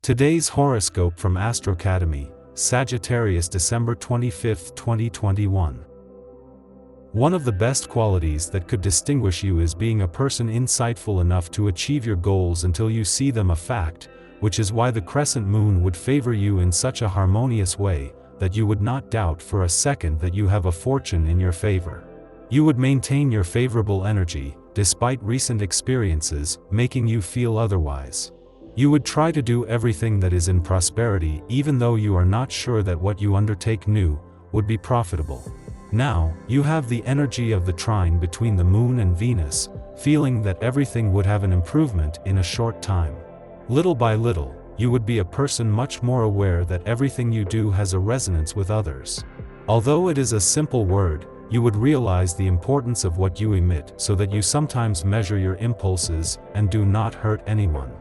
Today's horoscope from Astrocademy, Sagittarius December 25, 2021. One of the best qualities that could distinguish you is being a person insightful enough to achieve your goals until you see them a fact, which is why the crescent moon would favor you in such a harmonious way that you would not doubt for a second that you have a fortune in your favor. You would maintain your favorable energy, despite recent experiences making you feel otherwise. You would try to do everything that is in prosperity even though you are not sure that what you undertake new would be profitable. Now, you have the energy of the trine between the moon and Venus, feeling that everything would have an improvement in a short time. Little by little, you would be a person much more aware that everything you do has a resonance with others. Although it is a simple word, you would realize the importance of what you emit so that you sometimes measure your impulses and do not hurt anyone.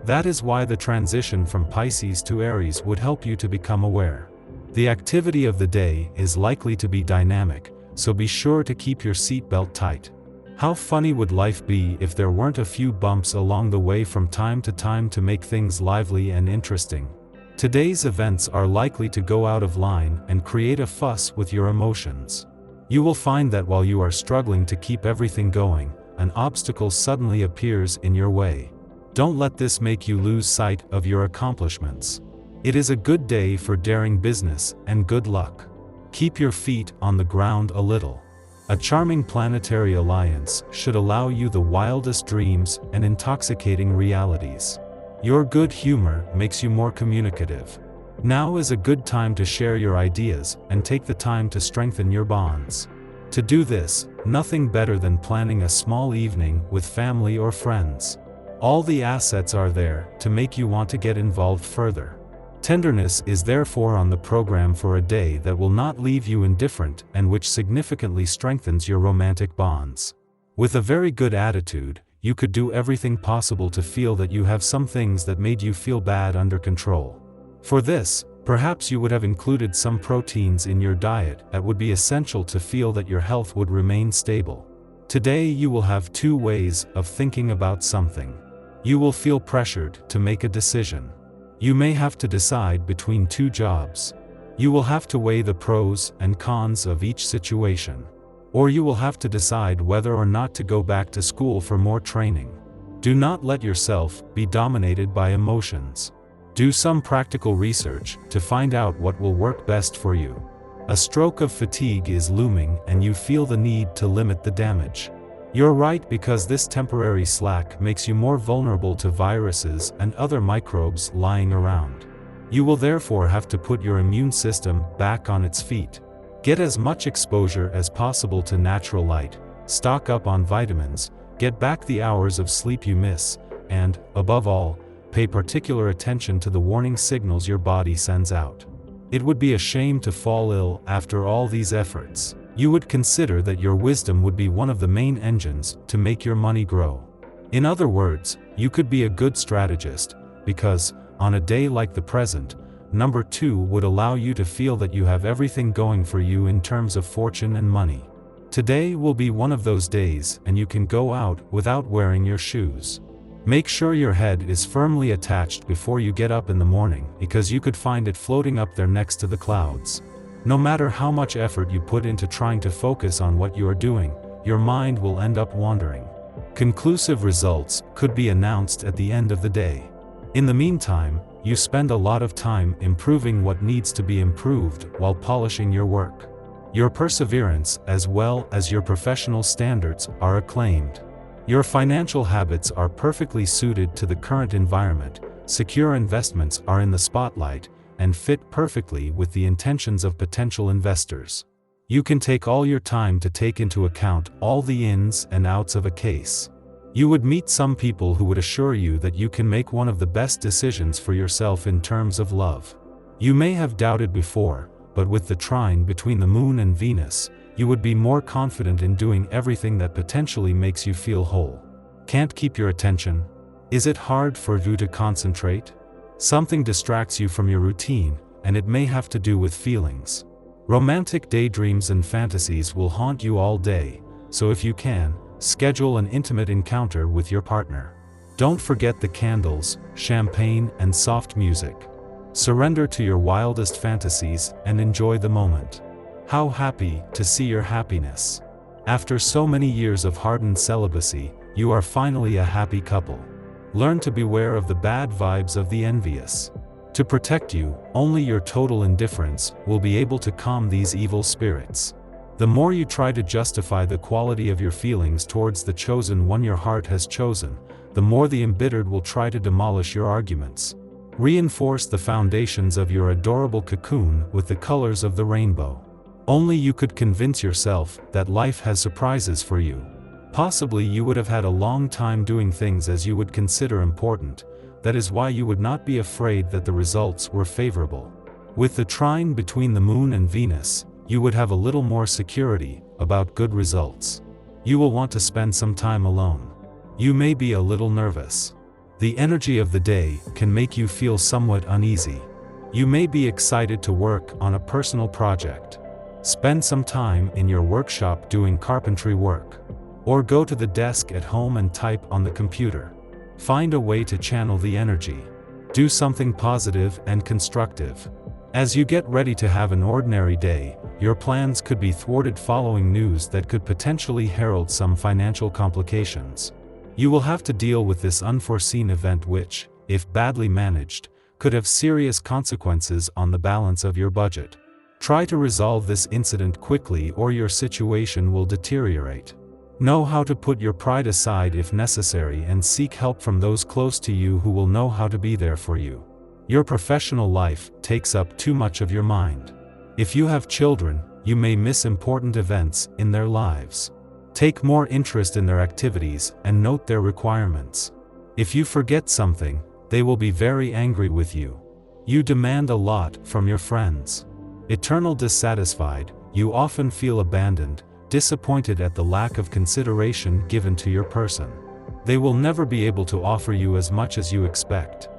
That is why the transition from Pisces to Aries would help you to become aware. The activity of the day is likely to be dynamic, so be sure to keep your seatbelt tight. How funny would life be if there weren't a few bumps along the way from time to time to make things lively and interesting? Today's events are likely to go out of line and create a fuss with your emotions. You will find that while you are struggling to keep everything going, an obstacle suddenly appears in your way. Don't let this make you lose sight of your accomplishments. It is a good day for daring business and good luck. Keep your feet on the ground a little. A charming planetary alliance should allow you the wildest dreams and intoxicating realities. Your good humor makes you more communicative. Now is a good time to share your ideas and take the time to strengthen your bonds. To do this, nothing better than planning a small evening with family or friends. All the assets are there to make you want to get involved further. Tenderness is therefore on the program for a day that will not leave you indifferent and which significantly strengthens your romantic bonds. With a very good attitude, you could do everything possible to feel that you have some things that made you feel bad under control. For this, perhaps you would have included some proteins in your diet that would be essential to feel that your health would remain stable. Today you will have two ways of thinking about something. You will feel pressured to make a decision. You may have to decide between two jobs. You will have to weigh the pros and cons of each situation. Or you will have to decide whether or not to go back to school for more training. Do not let yourself be dominated by emotions. Do some practical research to find out what will work best for you. A stroke of fatigue is looming and you feel the need to limit the damage. You're right, because this temporary slack makes you more vulnerable to viruses and other microbes lying around. You will therefore have to put your immune system back on its feet. Get as much exposure as possible to natural light, stock up on vitamins, get back the hours of sleep you miss, and, above all, pay particular attention to the warning signals your body sends out. It would be a shame to fall ill after all these efforts. You would consider that your wisdom would be one of the main engines to make your money grow. In other words, you could be a good strategist, because, on a day like the present, number 2 would allow you to feel that you have everything going for you in terms of fortune and money. Today will be one of those days and you can go out without wearing your shoes. Make sure your head is firmly attached before you get up in the morning, because you could find it floating up there next to the clouds. No matter how much effort you put into trying to focus on what you are doing, your mind will end up wandering. Conclusive results could be announced at the end of the day. In the meantime, you spend a lot of time improving what needs to be improved while polishing your work. Your perseverance as well as your professional standards are acclaimed. Your financial habits are perfectly suited to the current environment, secure investments are in the spotlight, and fit perfectly with the intentions of potential investors. You can take all your time to take into account all the ins and outs of a case. You would meet some people who would assure you that you can make one of the best decisions for yourself in terms of love. You may have doubted before, but with the trine between the moon and Venus, you would be more confident in doing everything that potentially makes you feel whole. Can't keep your attention? Is it hard for you to concentrate? Something distracts you from your routine, and it may have to do with feelings. Romantic daydreams and fantasies will haunt you all day, so if you can, schedule an intimate encounter with your partner. Don't forget the candles, champagne, and soft music. Surrender to your wildest fantasies and enjoy the moment. How happy to see your happiness. After so many years of hardened celibacy, you are finally a happy couple. Learn to beware of the bad vibes of the envious. To protect you, only your total indifference will be able to calm these evil spirits. The more you try to justify the quality of your feelings towards the chosen one your heart has chosen, the more the embittered will try to demolish your arguments. Reinforce the foundations of your adorable cocoon with the colors of the rainbow. Only you could convince yourself that life has surprises for you. Possibly you would have had a long time doing things as you would consider important. That is why you would not be afraid that the results were favorable. With the trine between the Moon and Venus, you would have a little more security about good results. You will want to spend some time alone. You may be a little nervous. The energy of the day can make you feel somewhat uneasy. You may be excited to work on a personal project. Spend some time in your workshop doing carpentry work. Or go to the desk at home and type on the computer. Find a way to channel the energy. Do something positive and constructive. As you get ready to have an ordinary day, your plans could be thwarted following news that could potentially herald some financial complications. You will have to deal with this unforeseen event which, if badly managed, could have serious consequences on the balance of your budget. Try to resolve this incident quickly or your situation will deteriorate. Know how to put your pride aside if necessary and seek help from those close to you who will know how to be there for you. Your professional life takes up too much of your mind. If you have children, you may miss important events in their lives. Take more interest in their activities and note their requirements. If you forget something, they will be very angry with you. You demand a lot from your friends. Eternal dissatisfied, you often feel abandoned, disappointed at the lack of consideration given to your person. They will never be able to offer you as much as you expect.